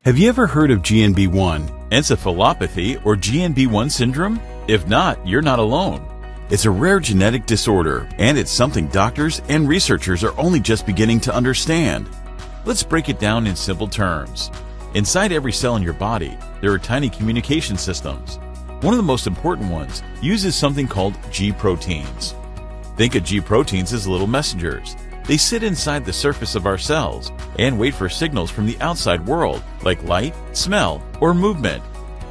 Have you ever heard of GNB1, encephalopathy, or GNB1 syndrome? If not, you're not alone. It's a rare genetic disorder, and it's something doctors and researchers are only just beginning to understand. Let's break it down in simple terms. Inside every cell in your body, there are tiny communication systems. One of the most important ones uses something called G proteins. Think of G proteins as little messengers. They sit inside the surface of our cells and wait for signals from the outside world, like light, smell, or movement.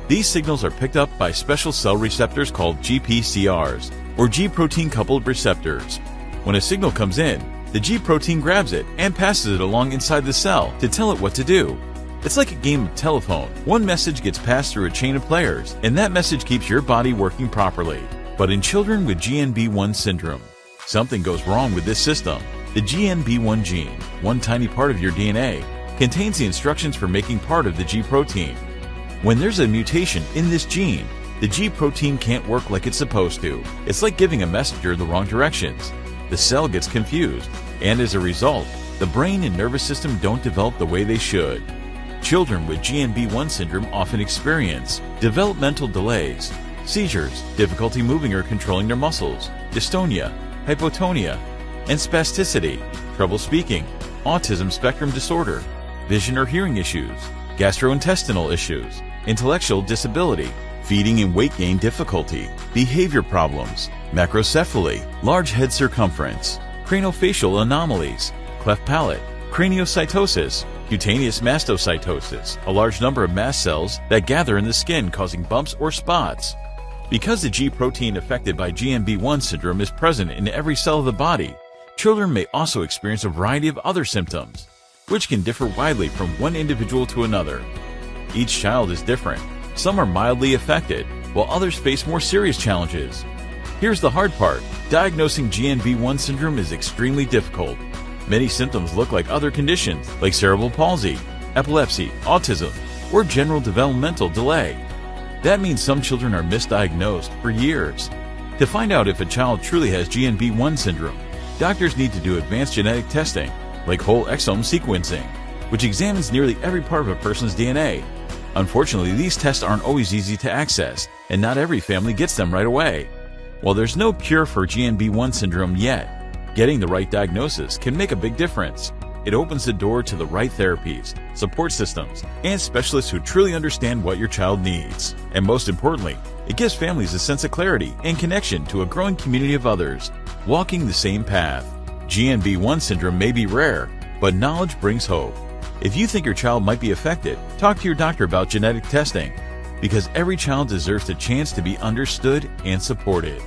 These signals are picked up by special cell receptors called GPCRs, or G protein-coupled receptors. When a signal comes in, the G protein grabs it and passes it along inside the cell to tell it what to do. It's like a game of telephone. One message gets passed through a chain of players, and that message keeps your body working properly. But in children with GNB1 syndrome, something goes wrong with this system. The GNB1 gene, one tiny part of your DNA, contains the instructions for making part of the G protein. When there's a mutation in this gene, the G protein can't work like it's supposed to. It's like giving a messenger the wrong directions. The cell gets confused, and as a result, the brain and nervous system don't develop the way they should. Children with GNB1 syndrome often experience developmental delays, seizures, difficulty moving or controlling their muscles, dystonia, hypotonia, and spasticity, trouble speaking, autism spectrum disorder, vision or hearing issues, gastrointestinal issues, intellectual disability, feeding and weight gain difficulty, behavior problems, macrocephaly, large head circumference, craniofacial anomalies, cleft palate, craniocytosis, cutaneous mastocytosis, a large number of mast cells that gather in the skin causing bumps or spots. Because the G protein affected by GNB1 syndrome is present in every cell of the body, children may also experience a variety of other symptoms, which can differ widely from one individual to another. Each child is different. Some are mildly affected, while others face more serious challenges. Here's the hard part. Diagnosing GNB1 syndrome is extremely difficult. Many symptoms look like other conditions, like cerebral palsy, epilepsy, autism, or general developmental delay. That means some children are misdiagnosed for years. To find out if a child truly has GNB1 syndrome, doctors need to do advanced genetic testing, like whole exome sequencing, which examines nearly every part of a person's DNA. Unfortunately, these tests aren't always easy to access, and not every family gets them right away. While there's no cure for GNB1 syndrome yet, getting the right diagnosis can make a big difference. It opens the door to the right therapies, support systems, and specialists who truly understand what your child needs. And most importantly, it gives families a sense of clarity and connection to a growing community of others walking the same path. GNB1 syndrome may be rare, but knowledge brings hope. If you think your child might be affected, talk to your doctor about genetic testing, because every child deserves the chance to be understood and supported.